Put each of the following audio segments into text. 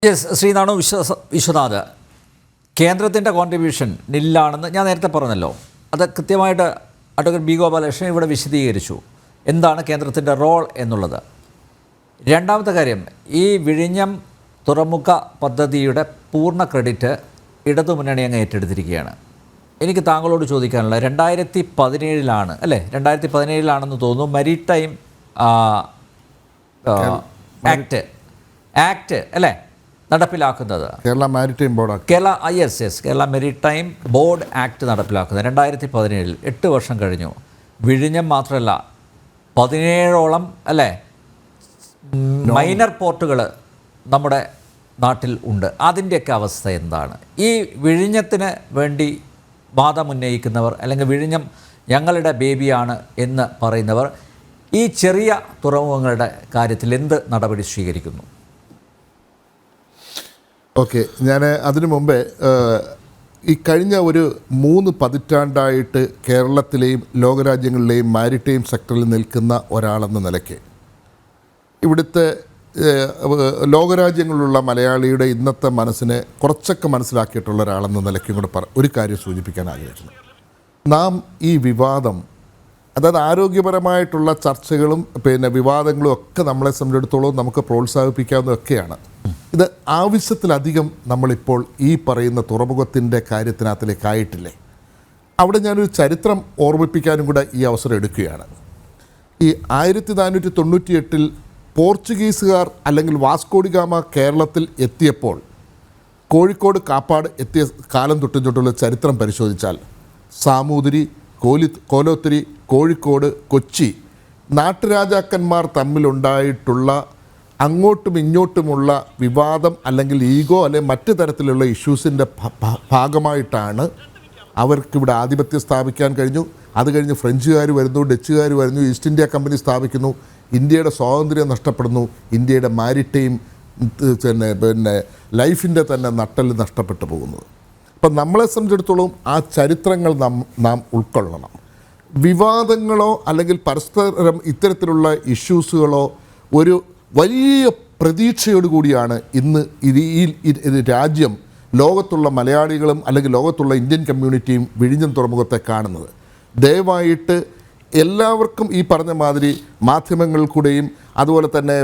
Yes, ശ്രീനാണു Vishwanath, കേന്ദ്രത്തിൻ്റെ contribution നില്ലാണെന്ന് ഞാൻ നേരത്തെ പറഞ്ഞല്ലോ. അത് കൃത്യമായിട്ട് അഡ്വക്കേറ്റ് ബി ഗോപാലകൃഷ്ണൻ ഇവിടെ വിശദീകരിച്ചു എന്താണ് കേന്ദ്രത്തിൻ്റെ റോൾ എന്നുള്ളത്. രണ്ടാമത്തെ കാര്യം, ഈ വിഴിഞ്ഞം തുറമുഖ പദ്ധതിയുടെ പൂർണ്ണ ക്രെഡിറ്റ് ഇടതുമുന്നണി അങ്ങ് ഏറ്റെടുത്തിരിക്കുകയാണ്. എനിക്ക് താങ്കളോട് ചോദിക്കാനുള്ള 2017 അല്ലേ, 2017 തോന്നുന്നു മരീടൈം ആക്ട് അല്ലേ നടപ്പിലാക്കുന്നത്. Kerala maritime board Kerala maritime board act നടപ്പിലാക്കുന്നത് 2017. 8 വർഷം കഴിഞ്ഞു. വിഴിഞ്ഞം മാത്രമല്ല, 17ഓളം അല്ലേ മൈനർ പോർട്ടുകൾ നമ്മുടെ നാട്ടിൽ ഉണ്ട്. അതിൻ്റെയൊക്കെ അവസ്ഥ എന്താണ്? ഈ വിഴിഞ്ഞത്തിന് വേണ്ടി വാദമുന്നയിക്കുന്നവർ അല്ലെങ്കിൽ വിഴിഞ്ഞം ഞങ്ങളുടെ ബേബിയാണ് എന്ന് പറയുന്നവർ ഈ ചെറിയ തുറമുഖങ്ങളുടെ കാര്യത്തിൽ എന്ത് നടപടി സ്വീകരിക്കുന്നു? ഓക്കെ, ഞാൻ അതിനു മുമ്പേ ഈ കഴിഞ്ഞ ഒരു 3 പതിറ്റാണ്ടായിട്ട് കേരളത്തിലെയും ലോകരാജ്യങ്ങളിലെയും മാരിടൈം സെക്ടറിൽ നിൽക്കുന്ന ഒരാളെന്ന നിലയ്ക്ക് ഇവിടുത്തെ ലോകരാജ്യങ്ങളിലുള്ള മലയാളിയുടെ ഇന്നത്തെ മനസ്സിനെ കുറച്ചൊക്കെ മനസ്സിലാക്കിയിട്ടുള്ള ഒരാളെന്ന നിലയ്ക്കും കൂടെ ഒരു കാര്യം സൂചിപ്പിക്കാൻ ആഗ്രഹിക്കുന്നു. നാം ഈ വിവാദം, അതായത് ആരോഗ്യപരമായിട്ടുള്ള ചർച്ചകളും വിവാദങ്ങളും ഒക്കെ നമ്മളെ സംബന്ധിച്ചിടത്തോളം നമുക്ക് പ്രോത്സാഹിപ്പിക്കാവുന്നതൊക്കെയാണ്. ഇത് ആവശ്യത്തിലധികം നമ്മളിപ്പോൾ ഈ പറയുന്ന തുറമുഖത്തിൻ്റെ കാര്യത്തിനകത്തിലേക്കായിട്ടില്ലേ. അവിടെ ഞാനൊരു ചരിത്രം ഓർമ്മിപ്പിക്കാനും കൂടെ ഈ അവസരം എടുക്കുകയാണ്. ഈ 1498 പോർച്ചുഗീസുകാർ അല്ലെങ്കിൽ വാസ്കോഡി ഗാമ കേരളത്തിൽ എത്തിയപ്പോൾ കോഴിക്കോട് കാപ്പാട് എത്തിയ കാലം തൊട്ടുള്ള ചരിത്രം പരിശോധിച്ചാൽ സാമൂതിരി, കോലോത്തിരി, കോഴിക്കോട്, കൊച്ചി നാട്ടുരാജാക്കന്മാർ തമ്മിലുണ്ടായിട്ടുള്ള അങ്ങോട്ടും ഇങ്ങോട്ടുമുള്ള വിവാദം അല്ലെങ്കിൽ ഈഗോ അല്ലെങ്കിൽ മറ്റു തരത്തിലുള്ള ഇഷ്യൂസിൻ്റെ ഭാഗമായിട്ടാണ് അവർക്കിവിടെ ആധിപത്യം സ്ഥാപിക്കാൻ കഴിഞ്ഞു. അത് കഴിഞ്ഞ് ഫ്രഞ്ചുകാർ വരുന്നു, ഡച്ചുകാർ വരുന്നു, ഈസ്റ്റ് ഇന്ത്യ കമ്പനി സ്ഥാപിക്കുന്നു, ഇന്ത്യയുടെ സ്വാതന്ത്ര്യം നഷ്ടപ്പെടുന്നു, ഇന്ത്യയുടെ മാരിടൈം ലൈഫിൻ്റെ തന്നെ നട്ടെല്ല് നഷ്ടപ്പെട്ടു പോകുന്നത്. അപ്പം നമ്മളെ സംബന്ധിച്ചിടത്തോളം ആ ചരിത്രങ്ങൾ നാം ഉൾക്കൊള്ളണം. വിവാദങ്ങളോ അല്ലെങ്കിൽ പരസ്പരം ഇത്തരത്തിലുള്ള ഇഷ്യൂസുകളോ ഒരു വലിയ പ്രതീക്ഷയോടുകൂടിയാണ് ഇന്ന് ഈ രാജ്യം, ലോകത്തുള്ള മലയാളികളും അല്ലെങ്കിൽ ലോകത്തുള്ള ഇന്ത്യൻ കമ്മ്യൂണിറ്റിയും വിഴിഞ്ഞം തുറമുഖത്തെ കാണുന്നത്. ദയവായിട്ട് എല്ലാവർക്കും ഈ പറഞ്ഞ മാതിരി മാധ്യമങ്ങളിൽ കൂടെയും അതുപോലെ തന്നെ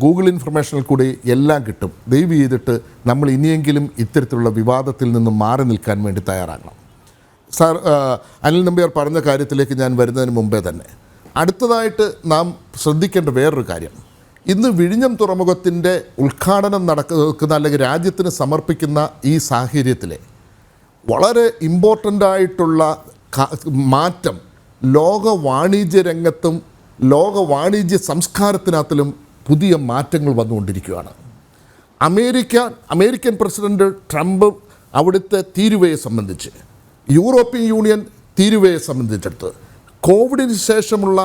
ഗൂഗിൾ ഇൻഫർമേഷനിൽ കൂടെയും എല്ലാം കിട്ടും. ദയവ് ചെയ്തിട്ട് നമ്മൾ ഇനിയെങ്കിലും ഇത്തരത്തിലുള്ള വിവാദത്തിൽ നിന്നും മാറി നിൽക്കാൻ വേണ്ടി തയ്യാറാകണം. സാർ, അനിൽ നമ്പ്യാർ പറഞ്ഞ കാര്യത്തിലേക്ക് ഞാൻ വരുന്നതിന് മുമ്പേ തന്നെ അടുത്തതായിട്ട് നാം ശ്രദ്ധിക്കേണ്ട വേറൊരു കാര്യം, ഇന്ന് വിഴിഞ്ഞം തുറമുഖത്തിൻ്റെ ഉദ്ഘാടനം നടക്കുന്ന അല്ലെങ്കിൽ രാജ്യത്തിന് സമർപ്പിക്കുന്ന ഈ സാഹചര്യത്തിലെ വളരെ ഇമ്പോർട്ടൻ്റായിട്ടുള്ള മാറ്റം ലോക വാണിജ്യ രംഗത്തും ലോക വാണിജ്യ സംസ്കാരത്തിനകത്തിലും പുതിയ മാറ്റങ്ങൾ വന്നുകൊണ്ടിരിക്കുകയാണ്. അമേരിക്കൻ പ്രസിഡന്റ് ട്രംപ് അവിടുത്തെ തീരുവയെ സംബന്ധിച്ച്, യൂറോപ്യൻ യൂണിയൻ തീരുവയെ സംബന്ധിച്ചെടുത്ത്, കോവിഡിന് ശേഷമുള്ള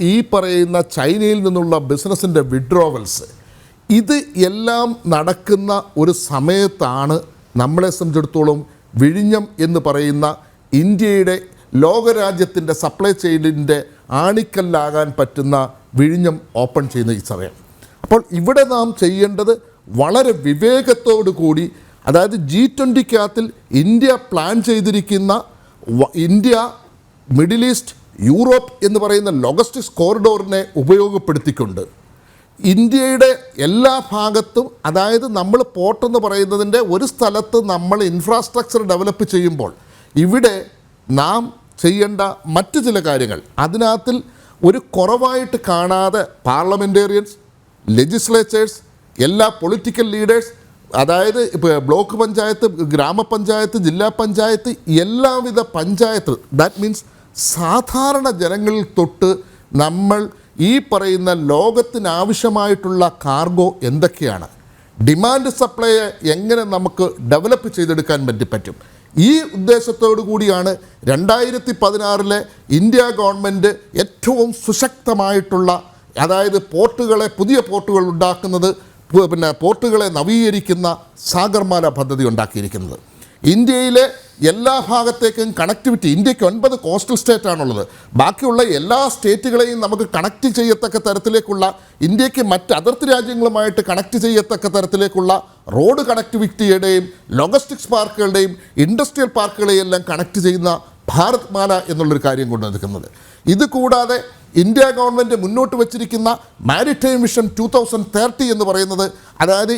ഈ പറയുന്ന ചൈനയിൽ നിന്നുള്ള ബിസിനസ്സിൻ്റെ വിഡ്രോവൽസ്, ഇത് എല്ലാം നടക്കുന്ന ഒരു സമയത്താണ് നമ്മളെ സംബന്ധിച്ചിടത്തോളം വിഴിഞ്ഞം എന്ന് പറയുന്ന ഇന്ത്യയുടെ ലോകരാജ്യത്തിൻ്റെ സപ്ലൈ ചെയിനിൻ്റെ ആണിക്കല്ലാകാൻ പറ്റുന്ന വിഴിഞ്ഞം ഓപ്പൺ ചെയ്യുന്ന ഈ സമയം. അപ്പോൾ ഇവിടെ നാം ചെയ്യേണ്ടത് വളരെ വിവേകത്തോടു കൂടി, അതായത് G20 ഇന്ത്യ പ്ലാൻ ചെയ്തിരിക്കുന്ന ഇന്ത്യ, മിഡിൽ ഈസ്റ്റ്, യൂറോപ്പ് എന്ന് പറയുന്ന ലോജിസ്റ്റിക്സ് കോറിഡോറിനെ ഉപയോഗപ്പെടുത്തിക്കൊണ്ട് ഇന്ത്യയുടെ എല്ലാ ഭാഗത്തും, അതായത് നമ്മൾ പോർട്ടെന്ന് പറയുന്നതിൻ്റെ ഒരു സ്ഥലത്ത് നമ്മൾ ഇൻഫ്രാസ്ട്രക്ചർ ഡെവലപ്പ് ചെയ്യുമ്പോൾ ഇവിടെ നാം ചെയ്യേണ്ട മറ്റ് ചില കാര്യങ്ങൾ, അതിനകത്തിൽ ഒരു കുറവായിട്ട് കാണാതെ പാർലമെൻറ്റേറിയൻസ്, ലെജിസ്ലേച്ചേഴ്സ്, എല്ലാ പൊളിറ്റിക്കൽ ലീഡേഴ്സ്, അതായത് ഇപ്പോൾ ബ്ലോക്ക് പഞ്ചായത്ത്, ഗ്രാമപഞ്ചായത്ത്, ജില്ലാ പഞ്ചായത്ത്, എല്ലാവിധ പഞ്ചായത്ത്, ദാറ്റ് മീൻസ് സാധാരണ ജനങ്ങളിൽ തൊട്ട് നമ്മൾ ഈ പറയുന്ന ലോകത്തിനാവശ്യമായിട്ടുള്ള കാർഗോ എന്തൊക്കെയാണ്, ഡിമാൻഡ് സപ്ലൈയെ എങ്ങനെ നമുക്ക് ഡെവലപ്പ് ചെയ്തെടുക്കാൻ പറ്റും, ഈ ഉദ്ദേശത്തോടു കൂടിയാണ് 2016 ഇന്ത്യ ഗവൺമെൻറ് ഏറ്റവും സുശക്തമായിട്ടുള്ള, അതായത് പുതിയ പോർട്ടുകൾ ഉണ്ടാക്കുന്നത്, പോർട്ടുകളെ നവീകരിക്കുന്ന സാഗർമാല പദ്ധതി ഉണ്ടാക്കിയിരിക്കുന്നത്. ഇന്ത്യയിലെ എല്ലാ ഭാഗത്തേക്കും കണക്ടിവിറ്റി, ഇന്ത്യക്ക് 9 കോസ്റ്റൽ സ്റ്റേറ്റ് ആണുള്ളത്. ബാക്കിയുള്ള എല്ലാ സ്റ്റേറ്റുകളെയും നമുക്ക് കണക്ട് ചെയ്യത്തക്ക തരത്തിലേക്കുള്ള, ഇന്ത്യക്ക് മറ്റ് അതിർത്തി രാജ്യങ്ങളുമായിട്ട് കണക്ട് ചെയ്യത്തക്ക തരത്തിലേക്കുള്ള റോഡ് കണക്ടിവിറ്റിയുടെയും ലോജിസ്റ്റിക്സ് പാർക്കുകളുടെയും ഇൻഡസ്ട്രിയൽ പാർക്കുകളെയും എല്ലാം കണക്ട് ചെയ്യുന്ന ഭാരത് മാല എന്നുള്ളൊരു കാര്യം കൊണ്ടുവന്നിരിക്കുന്നത്. ഇത് കൂടാതെ ഇന്ത്യ ഗവൺമെൻറ് മുന്നോട്ട് വച്ചിരിക്കുന്ന മാരിടൈം വിഷൻ 2030 എന്ന് പറയുന്നത്, അതായത്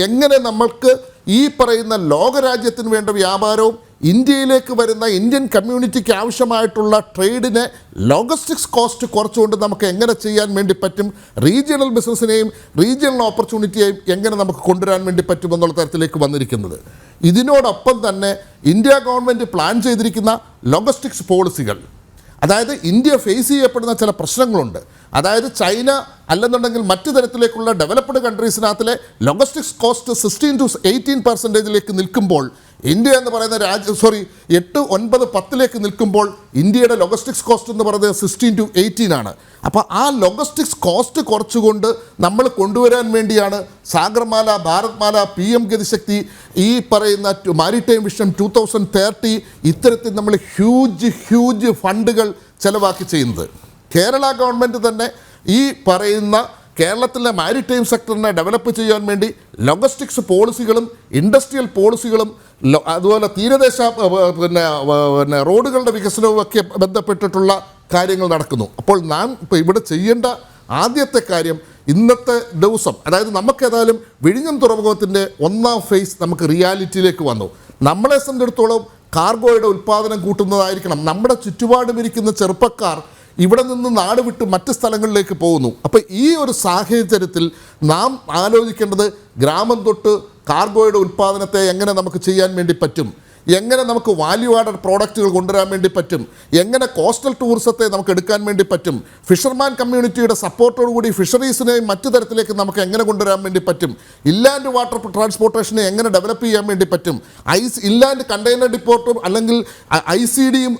എങ്ങനെ നമ്മൾക്ക് ഈ പറയുന്ന ലോകരാജ്യത്തിന് വേണ്ട വ്യാപാരവും ഇന്ത്യയിലേക്ക് വരുന്ന ഇന്ത്യൻ കമ്മ്യൂണിറ്റിക്ക് ആവശ്യമായിട്ടുള്ള ട്രേഡിനെ ലോജിസ്റ്റിക്സ് കോസ്റ്റ് കുറച്ചുകൊണ്ട് നമുക്ക് എങ്ങനെ ചെയ്യാൻ വേണ്ടി പറ്റും, റീജിയണൽ ബിസിനസ്സിനെയും റീജിയണൽ ഓപ്പർച്യൂണിറ്റിയെയും എങ്ങനെ നമുക്ക് കൊണ്ടുവരാൻ വേണ്ടി പറ്റുമെന്നുള്ള തരത്തിലേക്ക് വന്നിരിക്കുന്നത്. ഇതിനോടൊപ്പം തന്നെ ഇന്ത്യ ഗവൺമെൻറ് പ്ലാൻ ചെയ്തിരിക്കുന്ന ലോജിസ്റ്റിക്സ് പോളിസികൾ, അതായത് ഇന്ത്യ ഫേസ് ചെയ്യപ്പെടുന്ന ചില പ്രശ്നങ്ങളുണ്ട്. അതായത് ചൈന അല്ലെന്നുണ്ടെങ്കിൽ മറ്റു തരത്തിലേക്കുള്ള ഡെവലപ്ഡ് കൺട്രീസിനകത്തിലെ ലോജിസ്റ്റിക്സ് കോസ്റ്റ് 16 to 18% നിൽക്കുമ്പോൾ, ഇന്ത്യ എന്ന് പറയുന്ന 8, 9, 10 നിൽക്കുമ്പോൾ ഇന്ത്യയുടെ ലോജിസ്റ്റിക്സ് കോസ്റ്റ് എന്ന് പറയുന്നത് 16 to 18 ആണ്. അപ്പോൾ ആ ലോജിസ്റ്റിക്സ് കോസ്റ്റ് കുറച്ചുകൊണ്ട് നമ്മൾ കൊണ്ടുവരാൻ വേണ്ടിയാണ് സാഗർമാല, ഭാരത്മാല, PM ഗതിശക്തി, ഈ പറയുന്ന മാരിടൈം വിഷൻ 2030 ഇത്തരത്തിൽ നമ്മൾ ഹ്യൂജ് ഫണ്ടുകൾ ചെലവാക്കി ചെയ്യുന്നത്. കേരള ഗവൺമെൻറ് തന്നെ ഈ പറയുന്ന കേരളത്തിലെ മാരിടൈം സെക്ടറിനെ ഡെവലപ്പ് ചെയ്യാൻ വേണ്ടി ലോജിസ്റ്റിക്സ് പോളിസികളും ഇൻഡസ്ട്രിയൽ പോളിസികളും അതുപോലെ തീരദേശ പിന്നെ റോഡുകളുടെ വികസനവും ഒക്കെ ബന്ധപ്പെട്ടിട്ടുള്ള കാര്യങ്ങൾ നടക്കുന്നു. അപ്പോൾ നാം ഇപ്പോൾ ഇവിടെ ചെയ്യേണ്ട ആദ്യത്തെ കാര്യം, ഇന്നത്തെ ദിവസം, അതായത് നമുക്കേതായാലും വിഴിഞ്ഞം തുറമുഖത്തിൻ്റെ 1ാം ഫേസ് നമുക്ക് റിയാലിറ്റിയിലേക്ക് വന്നു. നമ്മളെ സംബന്ധിച്ചിടത്തോളം കാർഗോയുടെ ഉൽപ്പാദനം കൂട്ടുന്നതായിരിക്കണം. നമ്മുടെ ചുറ്റുപാടും ഇരിക്കുന്ന ചെറുപ്പക്കാർ ഇവിടെ നിന്ന് നാട് വിട്ട് മറ്റ് സ്ഥലങ്ങളിലേക്ക് പോകുന്നു. അപ്പോൾ ഈ ഒരു സാഹചര്യത്തിൽ നാം ആലോചിക്കേണ്ടത് ഗ്രാമം തൊട്ട് കാർഗോയുടെ ഉൽപ്പാദനത്തെ എങ്ങനെ നമുക്ക് ചെയ്യാൻ വേണ്ടി പറ്റും, എങ്ങനെ നമുക്ക് വാല്യൂ ആഡഡ് പ്രോഡക്റ്റുകൾ കൊണ്ടുവരാൻ വേണ്ടി പറ്റും, എങ്ങനെ കോസ്റ്റൽ ടൂറിസത്തെ നമുക്ക് എടുക്കാൻ വേണ്ടി പറ്റും, ഫിഷർമാൻ കമ്മ്യൂണിറ്റിയുടെ സപ്പോർട്ടോടുകൂടി ഫിഷറീസിനെയും മറ്റു തരത്തിലേക്ക് നമുക്ക് എങ്ങനെ കൊണ്ടുവരാൻ വേണ്ടി പറ്റും, ഇൻലാൻഡ് വാട്ടർ ട്രാൻസ്പോർട്ടേഷനെ എങ്ങനെ ഡെവലപ്പ് ചെയ്യാൻ വേണ്ടി പറ്റും, ഇൻലാൻഡ് കണ്ടെയ്നർ ഡിപ്പോർട്ടും അല്ലെങ്കിൽ ICDയും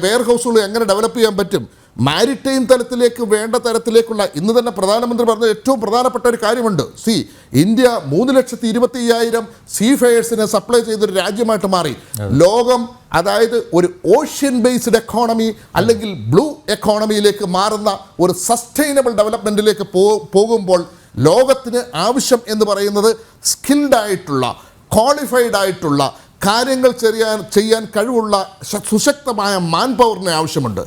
വെയർ ഹൗസുകളും എങ്ങനെ ഡെവലപ്പ് ചെയ്യാൻ പറ്റും, മാരിടൈം തലത്തിലേക്ക് വേണ്ട തരത്തിലേക്കുള്ള, ഇന്ന് തന്നെ പ്രധാനമന്ത്രി പറഞ്ഞ ഏറ്റവും പ്രധാനപ്പെട്ട ഒരു കാര്യമുണ്ട്. ഇന്ത്യ 3,25,000 സീ ഫെയേഴ്സിനെ സപ്ലൈ ചെയ്തൊരു രാജ്യമായിട്ട് മാറി. ലോകം അതായത് ഒരു ഓഷ്യൻ ബേസ്ഡ് എക്കോണമി അല്ലെങ്കിൽ ബ്ലൂ എക്കോണമിയിലേക്ക് മാറുന്ന ഒരു സസ്റ്റൈനബിൾ ഡെവലപ്മെൻറ്റിലേക്ക് പോകുമ്പോൾ ലോകത്തിന് ആവശ്യം എന്ന് പറയുന്നത് സ്കിൽഡ് ആയിട്ടുള്ള, ക്വാളിഫൈഡ് ആയിട്ടുള്ള കാര്യങ്ങൾ ചെയ്യാൻ കഴിവുള്ള സുശക്തമായ മാൻ പവറിന് ആവശ്യമുണ്ട്.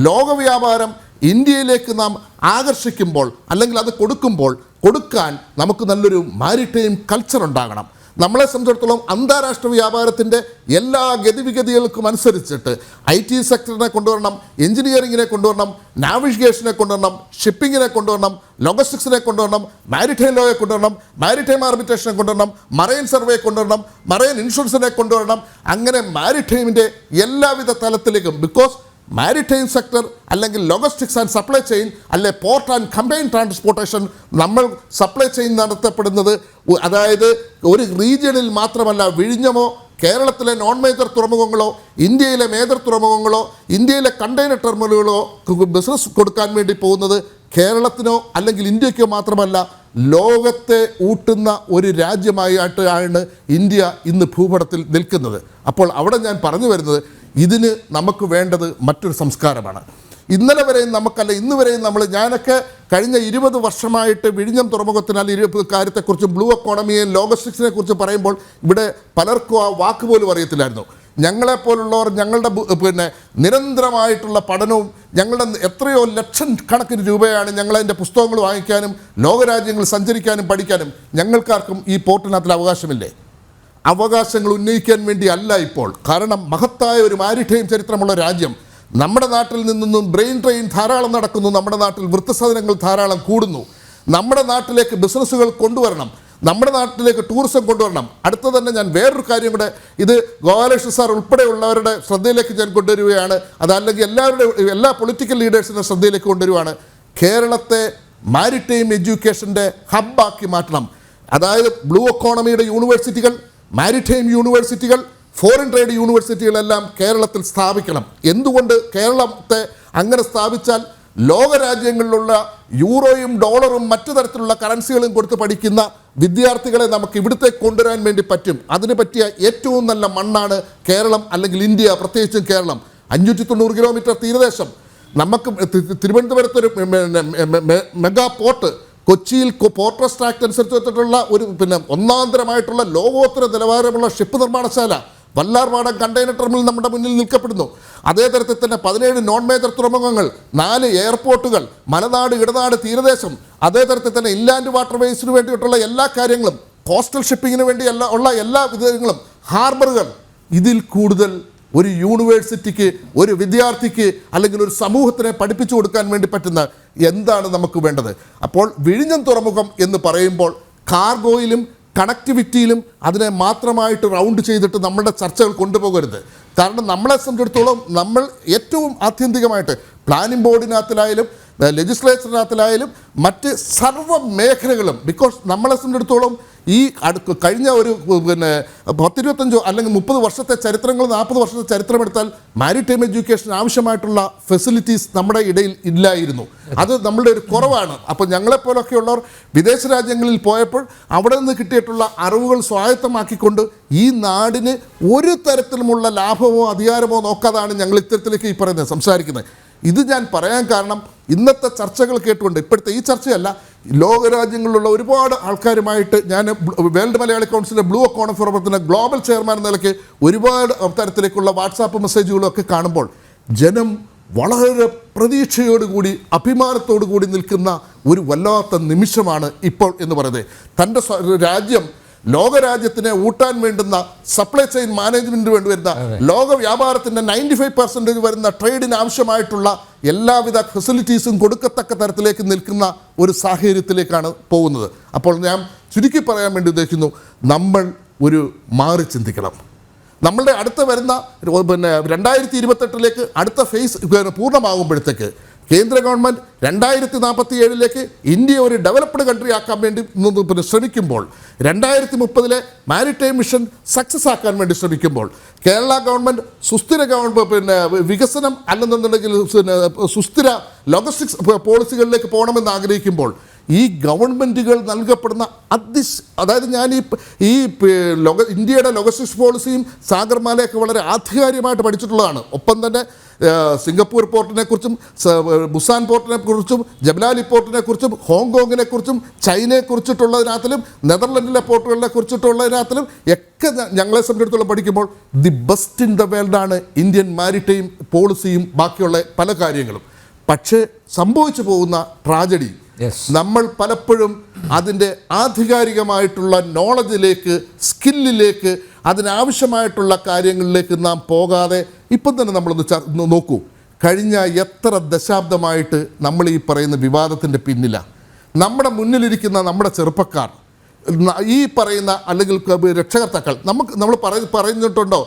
ലോകവ്യാപാരം ഇന്ത്യയിലേക്ക് നാം ആകർഷിക്കുമ്പോൾ അല്ലെങ്കിൽ അത് കൊടുക്കാൻ നമുക്ക് നല്ലൊരു മാരിടൈം കൾച്ചർ ഉണ്ടാകണം. നമ്മളെ സംബന്ധിച്ചിടത്തോളം അന്താരാഷ്ട്ര വ്യാപാരത്തിൻ്റെ എല്ലാ ഗതിവിഗതികൾക്കും അനുസരിച്ചിട്ട് IT സെക്ടറിനെ കൊണ്ടുവരണം, എഞ്ചിനീയറിങ്ങിനെ കൊണ്ടുവരണം, നാവിഗേഷനെ കൊണ്ടുവരണം, ഷിപ്പിങ്ങിനെ കൊണ്ടുവരണം, ലോജിസ്റ്റിക്സിനെ കൊണ്ടുവരണം, മാരിടൈം ലോയെ കൊണ്ടുവരണം, മാരിടൈം ആർബിട്രേഷനെ കൊണ്ടുവരണം, മറൈൻ സർവേ കൊണ്ടുവരണം, മറൈൻ ഇൻഷുറൻസിനെ കൊണ്ടുവരണം. അങ്ങനെ മാരിടൈമിൻ്റെ എല്ലാവിധ തലത്തിലേക്കും, ബിക്കോസ് മാരിടൈം സെക്ടർ അല്ലെങ്കിൽ ലോജിസ്റ്റിക്സ് ആൻഡ് സപ്ലൈ ചെയിൻ അല്ലെ പോർട്ട് ആൻഡ് കമ്പൈൻ ട്രാൻസ്പോർട്ടേഷൻ നമ്മൾ സപ്ലൈ ചെയിൻ നടത്തപ്പെടുന്നത്, അതായത് ഒരു റീജിയണിൽ മാത്രമല്ല, വിഴിഞ്ഞമോ കേരളത്തിലെ നോൺ മേജർ തുറമുഖങ്ങളോ ഇന്ത്യയിലെ മേജർ തുറമുഖങ്ങളോ ഇന്ത്യയിലെ കണ്ടെയ്നർ ടെർമിനലുകളോ ബിസിനസ് കൊടുക്കാൻ വേണ്ടി പോകുന്നത് കേരളത്തിനോ അല്ലെങ്കിൽ ഇന്ത്യക്കോ മാത്രമല്ല, ലോകത്തെ ഊട്ടുന്ന ഒരു രാജ്യമായിട്ടാണ് ഇന്ത്യ ഇന്ന് ഭൂപടത്തിൽ നിൽക്കുന്നത്. അപ്പോൾ അവിടെ ഞാൻ പറഞ്ഞു വരുന്നത്, ഇതിന് നമുക്ക് വേണ്ടത് മറ്റൊരു സംസ്കാരമാണ്. ഇന്നലെ വരെയും ഇന്ന് വരെയും ഞാനൊക്കെ കഴിഞ്ഞ 20 വർഷമായിട്ട് വിഴിഞ്ഞം തുറമുഖത്തിനാൽ കാര്യത്തെക്കുറിച്ച് ബ്ലൂ എക്കോണമിയെയും ലോജിസ്റ്റിക്സിനെ കുറിച്ച് പറയുമ്പോൾ ഇവിടെ പലർക്കും ആ വാക്ക് പോലും അറിയത്തില്ലായിരുന്നു. ഞങ്ങളെപ്പോലുള്ളവർ ഞങ്ങളുടെ നിരന്തരമായിട്ടുള്ള പഠനവും ഞങ്ങളുടെ എത്രയോ ലക്ഷക്കണക്കിന് രൂപയാണ് ഞങ്ങളതിൻ്റെ പുസ്തകങ്ങൾ വാങ്ങിക്കാനും ലോകരാജ്യങ്ങൾ സഞ്ചരിക്കാനും പഠിക്കാനും. ഞങ്ങൾക്കാർക്കും ഈ പോർട്ടിനകത്തിൽ അവകാശമില്ലേ? അവകാശങ്ങൾ ഉന്നയിക്കാൻ വേണ്ടി അല്ല ഇപ്പോൾ. കാരണം മഹത്തായ ഒരു മാരിടൈം ചരിത്രമുള്ള രാജ്യം. നമ്മുടെ നാട്ടിൽ നിന്നും ബ്രെയിൻ ഡ്രെയിൻ ധാരാളം നടക്കുന്നു, നമ്മുടെ നാട്ടിൽ വൃദ്ധസദനങ്ങൾ ധാരാളം കൂടുന്നു. നമ്മുടെ നാട്ടിലേക്ക് ബിസിനസ്സുകൾ കൊണ്ടുവരണം, നമ്മുടെ നാട്ടിലേക്ക് ടൂറിസം കൊണ്ടുവരണം. അടുത്ത തന്നെ ഞാൻ വേറൊരു കാര്യം കൂടെ, ഇത് ഗോപാലകൃഷ്ണൻ സാർ ഉൾപ്പെടെയുള്ളവരുടെ ശ്രദ്ധയിലേക്ക് ഞാൻ കൊണ്ടുവരികയാണ്, അതല്ലെങ്കിൽ എല്ലാ പൊളിറ്റിക്കൽ ലീഡേഴ്സിൻ്റെ ശ്രദ്ധയിലേക്ക് കൊണ്ടുവരികയാണ്. കേരളത്തെ മാരിടൈം എഡ്യൂക്കേഷൻ്റെ ഹബ്ബാക്കി മാറ്റണം. അതായത് ബ്ലൂ എക്കോണമിയുടെ യൂണിവേഴ്സിറ്റികൾ, മാരിടൈം യൂണിവേഴ്സിറ്റികൾ, ഫോറിൻ ട്രേഡ് യൂണിവേഴ്സിറ്റികളെല്ലാം കേരളത്തിൽ സ്ഥാപിക്കണം. എന്തുകൊണ്ട് കേരളത്തെ അങ്ങനെ സ്ഥാപിച്ചാൽ ലോകരാജ്യങ്ങളിലുള്ള യൂറോയും ഡോളറും മറ്റു തരത്തിലുള്ള കറൻസികളും കൊടുത്ത് പഠിക്കുന്ന വിദ്യാർത്ഥികളെ നമുക്ക് ഇവിടത്തേക്ക് കൊണ്ടുവരാൻ വേണ്ടി പറ്റും. അതിന് പറ്റിയ ഏറ്റവും നല്ല മണ്ണാണ് കേരളം, അല്ലെങ്കിൽ ഇന്ത്യ, പ്രത്യേകിച്ചും കേരളം. 590 കിലോമീറ്റർ തീരദേശം, നമുക്ക് തിരുവനന്തപുരത്തൊരു മെഗാ പോർട്ട്, കൊച്ചിയിൽ പോർട്ട് ട്രസ്റ്റ് ആക്ട് അനുസരിച്ചിട്ടുള്ള ഒരു ഒന്നാന്തരമായിട്ടുള്ള ലോകോത്തര നിലവാരമുള്ള ഷിപ്പ് നിർമ്മാണശാല, വല്ലാർപാടം കണ്ടെയ്നർ ടെർമിനൽ നമ്മുടെ മുന്നിൽ നിൽക്കപ്പെടുന്നു. അതേ തരത്തിൽ തന്നെ 17 നോൺ മേജർ തുറമുഖങ്ങൾ, 4 എയർപോർട്ടുകൾ, മലനാട് ഇടനാട് തീരദേശം, അതേ തരത്തിൽ തന്നെ ഇൻലാൻഡ് വാട്ടർവേസിന് വേണ്ടിയിട്ടുള്ള എല്ലാ കാര്യങ്ങളും, കോസ്റ്റൽ ഷിപ്പിങ്ങിന് വേണ്ടി ഉള്ള എല്ലാ വിധങ്ങളും, ഹാർബറുകൾ. ഇതിൽ കൂടുതൽ ഒരു യൂണിവേഴ്സിറ്റിക്ക്, ഒരു വിദ്യാർത്ഥിക്ക്, അല്ലെങ്കിൽ ഒരു സമൂഹത്തിനെ പഠിപ്പിച്ചു കൊടുക്കാൻ വേണ്ടി പറ്റുന്ന എന്താണ് നമുക്ക് വേണ്ടത്? അപ്പോൾ വിഴിഞ്ഞം തുറമുഖം എന്ന് പറയുമ്പോൾ കാർഗോയിലും കണക്ടിവിറ്റിയിലും അതിനെ മാത്രമായിട്ട് റൗണ്ട് ചെയ്തിട്ട് നമ്മളുടെ ചർച്ചകൾ കൊണ്ടുപോകരുത്. കാരണം നമ്മളെ സംബന്ധിച്ചിടത്തോളം നമ്മൾ ഏറ്റവും ആത്യന്തികമായിട്ട് പ്ലാനിംഗ് ബോർഡിനകത്തിലായാലും ലെജിസ്ലേച്ചറിനകത്തിലായാലും മറ്റ് സർവ്വ മേഖലകളും, ബിക്കോസ് നമ്മളെ സംബന്ധിച്ചിടത്തോളം ഈ കഴിഞ്ഞ ഒരു 10-25 അല്ലെങ്കിൽ 30 വർഷത്തെ ചരിത്രങ്ങൾ, 40 വർഷത്തെ ചരിത്രം എടുത്താൽ മാരിടൈം എഡ്യൂക്കേഷൻ ആവശ്യമായിട്ടുള്ള ഫെസിലിറ്റീസ് നമ്മുടെ ഇടയിൽ ഇല്ലായിരുന്നു. അത് നമ്മളുടെ ഒരു കുറവാണ്. അപ്പോൾ ഞങ്ങളെപ്പോലൊക്കെയുള്ളവർ വിദേശ രാജ്യങ്ങളിൽ പോയപ്പോൾ അവിടെ നിന്ന് കിട്ടിയിട്ടുള്ള അറിവുകൾ സ്വായത്തമാക്കിക്കൊണ്ട് ഈ നാടിന് ഒരു തരത്തിലുമുള്ള ലാഭമോ അധികാരമോ നോക്കാതാണ് ഞങ്ങൾ ഇത്തരത്തിലേക്ക് ഈ പറയുന്നത് സംസാരിക്കുന്നത്. ഇത് ഞാൻ പറയാൻ കാരണം ഇന്നത്തെ ചർച്ചകൾ കേട്ടുകൊണ്ട്, ഇപ്പോഴത്തെ ഈ ചർച്ചയല്ല, ലോകരാജ്യങ്ങളിലുള്ള ഒരുപാട് ആൾക്കാരുമായിട്ട് ഞാൻ വേൾഡ് മലയാളി കൗൺസിലിൻ്റെ ബ്ലൂ എക്കോണമി ഫോറത്തിൻ്റെ ഗ്ലോബൽ ചെയർമാൻ എന്ന നിലയ്ക്ക് ഒരുപാട് തരത്തിലേക്കുള്ള വാട്സാപ്പ് മെസ്സേജുകളൊക്കെ കാണുമ്പോൾ ജനം വളരെ പ്രതീക്ഷയോടുകൂടി അഭിമാനത്തോടുകൂടി നിൽക്കുന്ന ഒരു വല്ലാത്ത നിമിഷമാണ് ഇപ്പോൾ എന്ന് പറയുന്നത്. തൻ്റെ രാജ്യം ലോകരാജ്യത്തിനെ ഊട്ടാൻ വേണ്ടുന്ന സപ്ലൈ ചെയിൻ മാനേജ്മെൻറ്റിന് വേണ്ടി വരുന്ന ലോക വ്യാപാരത്തിൻ്റെ 95% വരുന്ന ട്രേഡിന് ആവശ്യമായിട്ടുള്ള എല്ലാവിധ ഫെസിലിറ്റീസും കൊടുക്കത്തക്ക തരത്തിലേക്ക് നിൽക്കുന്ന ഒരു സാഹചര്യത്തിലേക്കാണ് പോകുന്നത്. അപ്പോൾ ഞാൻ ചുരുക്കി പറയാൻ വേണ്ടി ഉദ്ദേശിക്കുന്നു, നമ്മൾ ഒരു മാറി ചിന്തിക്കണം. നമ്മളുടെ അടുത്ത വരുന്ന 2028 അടുത്ത ഫേസ് പൂർണ്ണമാകുമ്പോഴത്തേക്ക് കേന്ദ്ര ഗവൺമെൻറ് 2047 ഇന്ത്യ ഒരു ഡെവലപ്ഡ് കൺട്രി ആക്കാൻ വേണ്ടി ശ്രമിക്കുമ്പോൾ, 2030 മാരിടൈം മിഷൻ സക്സസ് ആക്കാൻ വേണ്ടി ശ്രമിക്കുമ്പോൾ, കേരള ഗവൺമെൻറ് സുസ്ഥിര വികസനം അല്ലെന്നുണ്ടെങ്കിൽ സുസ്ഥിര ലോജിസ്റ്റിക്സ് പോളിസികളിലേക്ക് പോകണമെന്ന് ആഗ്രഹിക്കുമ്പോൾ ഈ ഗവൺമെൻറ്റുകൾ നൽകപ്പെടുന്ന അതായത് ഞാൻ ഈ ഇന്ത്യയുടെ ലോജിസ്റ്റിക്സ് പോളിസിയും സാഗർമാലയൊക്കെ വളരെ ആധികാരികമായിട്ട് പഠിച്ചിട്ടുള്ളതാണ്. ഒപ്പം തന്നെ സിംഗപ്പൂർ പോർട്ടിനെ കുറിച്ചും ബുസാൻ പോർട്ടിനെ കുറിച്ചും ജബലാലി പോർട്ടിനെ കുറിച്ചും ഹോങ്കോങ്ങിനെ കുറിച്ചും ചൈനയെ കുറിച്ചിട്ടുള്ളതിനകത്തിലും നെതർലൻഡിലെ പോർട്ടുകളെ കുറിച്ചിട്ടുള്ളതിനകത്തിലും ഒക്കെ ഞങ്ങളെ സംബന്ധിച്ചിടത്തോളം പഠിക്കുമ്പോൾ ദി ബെസ്റ്റ് ഇൻ ദ വേൾഡാണ് ഇന്ത്യൻ മാരിടൈം പോളിസിയും ബാക്കിയുള്ള പല കാര്യങ്ങളും. പക്ഷേ സംഭവിച്ചു പോകുന്ന ട്രാജഡി, നമ്മൾ പലപ്പോഴും അതിൻ്റെ ആധികാരികമായിട്ടുള്ള നോളജിലേക്ക്, സ്കില്ലിലേക്ക്, അതിനാവശ്യമായിട്ടുള്ള കാര്യങ്ങളിലേക്ക് നാം പോകാതെ ഇപ്പം തന്നെ നമ്മളൊന്ന് നോക്കൂ, കഴിഞ്ഞ എത്ര ദശാബ്ദമായിട്ട് നമ്മൾ ഈ പറയുന്ന വിവാദത്തിൻ്റെ പിന്നിലാണ്. നമ്മുടെ മുന്നിലിരിക്കുന്ന നമ്മുടെ ചെറുപ്പക്കാർ, ഈ പറയുന്ന അല്ലെങ്കിൽ രക്ഷകർത്താക്കൾ, നമ്മൾ പറയുന്നിട്ടുണ്ടോ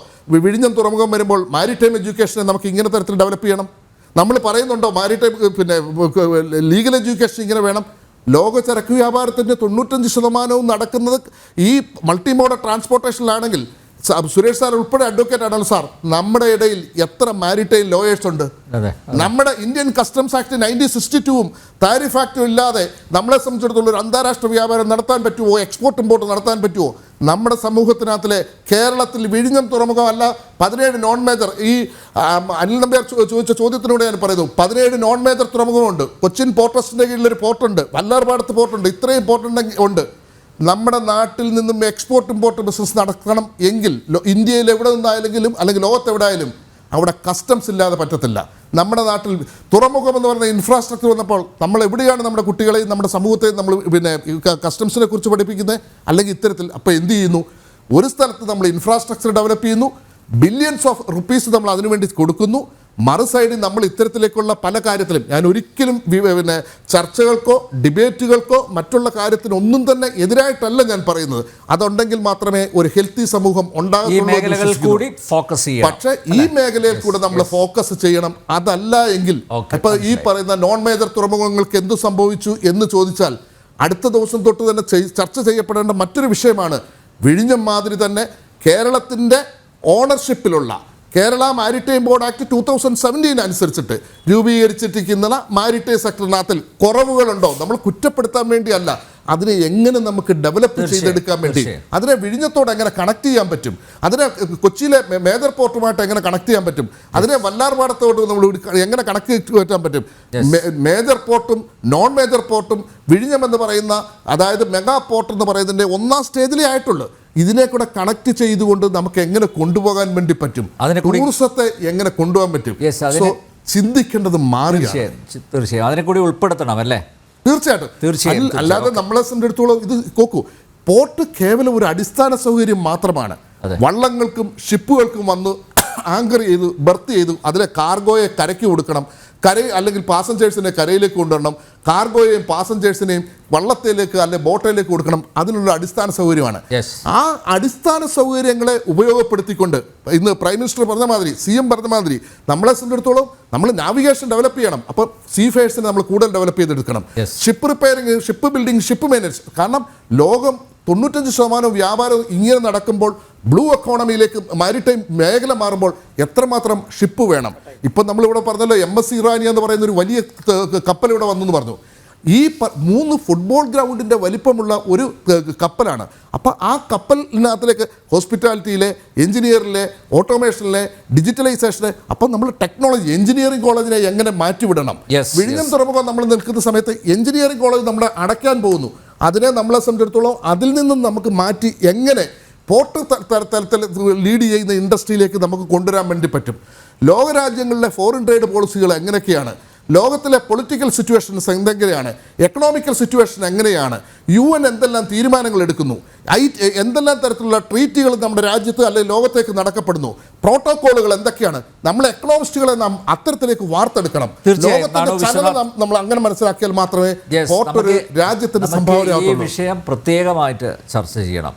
വിഴിഞ്ഞം തുറമുഖം വരുമ്പോൾ മാരിടൈം എഡ്യൂക്കേഷനെ നമുക്ക് ഇങ്ങനെ തരത്തിൽ ഡെവലപ്പ് ചെയ്യണം? നമ്മൾ പറയുന്നുണ്ടോ മാരിടൈം ലീഗൽ എഡ്യൂക്കേഷൻ ഇങ്ങനെ വേണം? ലോക ചരക്ക് വ്യാപാരത്തിൻ്റെ 95% നടക്കുന്നത് ഈ മൾട്ടി മോഡൽ ട്രാൻസ്പോർട്ടേഷനിലാണെങ്കിൽ, സുരേഷ് സാർ ഉൾപ്പെടെ അഡ്വക്കേറ്റ് ആണല്ലോ സാർ, നമ്മുടെ ഇടയിൽ എത്ര മാരിടൈം ലോയേഴ്സ് ഉണ്ട്? നമ്മുടെ ഇന്ത്യൻ കസ്റ്റംസ് ആക്ട് 1962 താരിഫ് ആക്റ്റും ഇല്ലാതെ നമ്മളെ സംബന്ധിച്ചിടത്തോളം ഒരു അന്താരാഷ്ട്ര വ്യാപാരം നടത്താൻ പറ്റുമോ? എക്സ്പോർട്ട് ഇമ്പോർട്ട് നടത്താൻ പറ്റുമോ? നമ്മുടെ സമൂഹത്തിനകത്തിലെ കേരളത്തിൽ വിഴിഞ്ഞം തുറമുഖം അല്ല 17 നോൺ മേജർ, ഈ അനിൽ നമ്പ്യാർ ചോദിച്ച ചോദ്യത്തിലൂടെ ഞാൻ പറയുന്നു, 17 നോൺ മേജർ തുറമുഖമുണ്ട്. കൊച്ചിൻ പോർട്ട് ട്രസ്റ്റിൻ്റെ കീഴിലൊരു പോർട്ടുണ്ട്, വല്ലാർപാടത്ത് പോർട്ടുണ്ട്, ഇത്രയും പോർട്ടുണ്ട്. നമ്മുടെ നാട്ടിൽ നിന്നും എക്സ്പോർട്ട് ഇമ്പോർട്ട് ബിസിനസ് നടക്കണം എങ്കിൽ ഇന്ത്യയിൽ എവിടെ നിന്നായാലെങ്കിലും അല്ലെങ്കിൽ ലോകത്ത് എവിടെയായാലും അവിടെ കസ്റ്റംസ് ഇല്ലാതെ പറ്റത്തില്ല. നമ്മുടെ നാട്ടിൽ തുറമുഖം എന്ന് പറയുന്ന ഇൻഫ്രാസ്ട്രക്ചർ വന്നപ്പോൾ നമ്മൾ എവിടെയാണ് നമ്മുടെ കുട്ടികളെയും നമ്മുടെ സമൂഹത്തെയും നമ്മൾ കസ്റ്റംസിനെ കുറിച്ച് പഠിപ്പിക്കുന്നത്? അല്ലെങ്കിൽ ഇത്തരത്തിൽ അപ്പോൾ എന്ത് ചെയ്യുന്നു? ഒരു സ്ഥലത്ത് നമ്മൾ ഇൻഫ്രാസ്ട്രക്ചർ ഡെവലപ്പ് ചെയ്യുന്നു, ബില്യൺസ് ഓഫ് റുപ്പീസ് നമ്മൾ അതിനുവേണ്ടി കൊടുക്കുന്നു. മറു സൈഡിൽ നമ്മൾ ഇത്തരത്തിലേക്കുള്ള പല കാര്യത്തിലും, ഞാൻ ഒരിക്കലും ചർച്ചകൾക്കോ ഡിബേറ്റുകൾക്കോ മറ്റുള്ള കാര്യത്തിനൊന്നും തന്നെ എതിരായിട്ടല്ല ഞാൻ പറയുന്നത്. അതുണ്ടെങ്കിൽ മാത്രമേ ഒരു ഹെൽത്തി സമൂഹം ഉണ്ടാകുള്ളൂ. പക്ഷേ ഈ മേഖലയിൽ കൂടെ നമ്മൾ ഫോക്കസ് ചെയ്യണം. അതല്ല എങ്കിൽ ഇപ്പൊ ഈ പറയുന്ന നോൺ മേജർ തുറമുഖങ്ങൾക്ക് എന്തു സംഭവിച്ചു എന്ന് ചോദിച്ചാൽ അടുത്ത ദിവസം തൊട്ട് തന്നെ ചർച്ച ചെയ്യപ്പെടേണ്ട മറ്റൊരു വിഷയമാണ് വിഴിഞ്ഞം മാതിരി തന്നെ കേരളത്തിൻ്റെ ഓണർഷിപ്പിലുള്ള കേരള മാരിടൈം ബോർഡ് ആക്ട് 2017 അനുസരിച്ചിട്ട് രൂപീകരിച്ചിരിക്കുന്ന മാരിടൈം സെക്ടറിനകത്തിൽ കുറവുകളുണ്ടോ? നമ്മൾ കുറ്റപ്പെടുത്താൻ വേണ്ടിയല്ല, അതിനെ എങ്ങനെ നമുക്ക് ഡെവലപ്പ് ചെയ്തെടുക്കാൻ വേണ്ടി, അതിനെ വിഴിഞ്ഞത്തോട് എങ്ങനെ കണക്ട് ചെയ്യാൻ പറ്റും, അതിനെ കൊച്ചിയിലെ മേജർ പോർട്ടുമായിട്ട് എങ്ങനെ കണക്ട് ചെയ്യാൻ പറ്റും, അതിനെ വല്ലാർപാടത്തോട് നമ്മൾ എങ്ങനെ കണക്ട് ചെയ്യാൻ പറ്റും, മേജർ പോർട്ടും നോൺ മേജർ പോർട്ടും വിഴിഞ്ഞം എന്ന് പറയുന്ന, അതായത് മെഗാ പോർട്ട് എന്ന് പറയുന്നതിൻ്റെ 1ാം സ്റ്റേജിലേ ആയിട്ടുള്ളൂ. ഇതിനെ കൂടെ കണക്ട് ചെയ്തുകൊണ്ട് നമുക്ക് എങ്ങനെ കൊണ്ടുപോകാൻ വേണ്ടി പറ്റും, ടൂറിസത്തെ എങ്ങനെ കൊണ്ടുപോകാൻ പറ്റും, ചിന്തിക്കേണ്ടത് മാറിയാണ്. തീർച്ചയായും അതിനെ കൂടി ഉൾപ്പെടുത്തണം അല്ലേ? തീർച്ചയായിട്ടും. അല്ലാതെ നമ്മളെ സംബന്ധിച്ചിടത്തോളം ഇത് നോക്കൂ, പോർട്ട് കേവലം ഒരു അടിസ്ഥാന സൗകര്യം മാത്രമാണ്. വള്ളങ്ങൾക്കും ഷിപ്പുകൾക്കും വന്ന് ആങ്കർ ചെയ്തു ബർത്ത് ചെയ്തു അതിലെ കാർഗോയെ കരയ്ക്ക് കൊടുക്കണം, അല്ലെങ്കിൽ പാസഞ്ചേഴ്സിനെ കരയിലേക്ക് കൊണ്ടുവരണം, കാർഗോയെയും പാസഞ്ചേഴ്സിനെയും വള്ളത്തിലേക്ക് അല്ലെങ്കിൽ ബോട്ടിലേക്ക് കൊടുക്കണം. അതിനുള്ള അടിസ്ഥാന സൗകര്യമാണ്. ആ അടിസ്ഥാന സൗകര്യങ്ങളെ ഉപയോഗപ്പെടുത്തിക്കൊണ്ട് ഇന്ന് പ്രൈം മിനിസ്റ്റർ പറഞ്ഞ മാതിരി, CM പറഞ്ഞ മാതിരി നമ്മളെ സംബന്ധിച്ചിടത്തോളം നമ്മൾ നാവിഗേഷൻ ഡെവലപ്പ് ചെയ്യണം. അപ്പോൾ സീഫെയർസിനെ നമ്മൾ കൂടുതൽ ഡെവലപ്പ് ചെയ്തെടുക്കണം. Ship repairing, ship building, ship manage. കാരണം ലോകം 95% വ്യാപാരം ഇങ്ങനെ നടക്കുമ്പോൾ ബ്ലൂ എക്കോണമിയിലേക്ക് മാരിടൈം മേഖല മാറുമ്പോൾ എത്രമാത്രം ഷിപ്പ് വേണം. ഇപ്പം നമ്മളിവിടെ പറഞ്ഞല്ലോ MS ഇറാനി എന്ന് പറയുന്ന ഒരു വലിയ കപ്പൽ ഇവിടെ വന്നെന്ന് പറഞ്ഞു. ഈ 3 ഫുട്ബോൾ ഗ്രൗണ്ടിൻ്റെ വലിപ്പമുള്ള ഒരു കപ്പലാണ്. അപ്പോൾ ആ കപ്പലിനകത്തിലേക്ക് ഹോസ്പിറ്റാലിറ്റിയിലെ, എഞ്ചിനീയറിലെ, ഓട്ടോമേഷനിലെ, ഡിജിറ്റലൈസേഷനെ, അപ്പം നമ്മൾ ടെക്നോളജി എഞ്ചിനീയറിംഗ് കോളേജിനെ എങ്ങനെ മാറ്റിവിടണം. വിഴിഞ്ഞം തുറമുഖം നമ്മൾ നിൽക്കുന്ന സമയത്ത് എഞ്ചിനീയറിംഗ് കോളേജ് നമ്മളെ അടയ്ക്കാൻ പോകുന്നു. അതിനെ നമ്മളെ സംബന്ധിച്ചിടത്തോളം അതിൽ നിന്നും നമുക്ക് മാറ്റി എങ്ങനെ പോർട്ട് തലത്തിൽ ലീഡ് ചെയ്യുന്ന ഇൻഡസ്ട്രിയിലേക്ക് നമുക്ക് കൊണ്ടുവരാൻ വേണ്ടി പറ്റും. ലോകരാജ്യങ്ങളിലെ ഫോറിൻ ട്രേഡ് പോളിസികൾ എങ്ങനെയൊക്കെയാണ്, ലോകത്തിലെ പൊളിറ്റിക്കൽ സിറ്റുവേഷൻസ് എന്തെങ്ങനെയാണ്, എക്കണോമിക്കൽ സിറ്റുവേഷൻ എങ്ങനെയാണ്, UN എന്തെല്ലാം തീരുമാനങ്ങൾ എടുക്കുന്നു, എന്തെല്ലാം തരത്തിലുള്ള ട്രീറ്റുകൾ നമ്മുടെ രാജ്യത്ത് അല്ലെങ്കിൽ ലോകത്തേക്ക് നടക്കപ്പെടുന്നു, പ്രോട്ടോക്കോളുകൾ എന്തൊക്കെയാണ്, നമ്മളെ എക്കണോമിസ്റ്റുകളെ നാം അത്തരത്തിലേക്ക് വാർത്തെടുക്കണം. ലോകത്തിന്റെ ചലനം നമ്മൾ അങ്ങനെ മനസ്സിലാക്കിയാൽ മാത്രമേ പോർട്ട് ഒരു രാജ്യത്തിന്റെ സംഭാവന. ഈ വിഷയം പ്രത്യേകമായിട്ട് ചർച്ച ചെയ്യണം.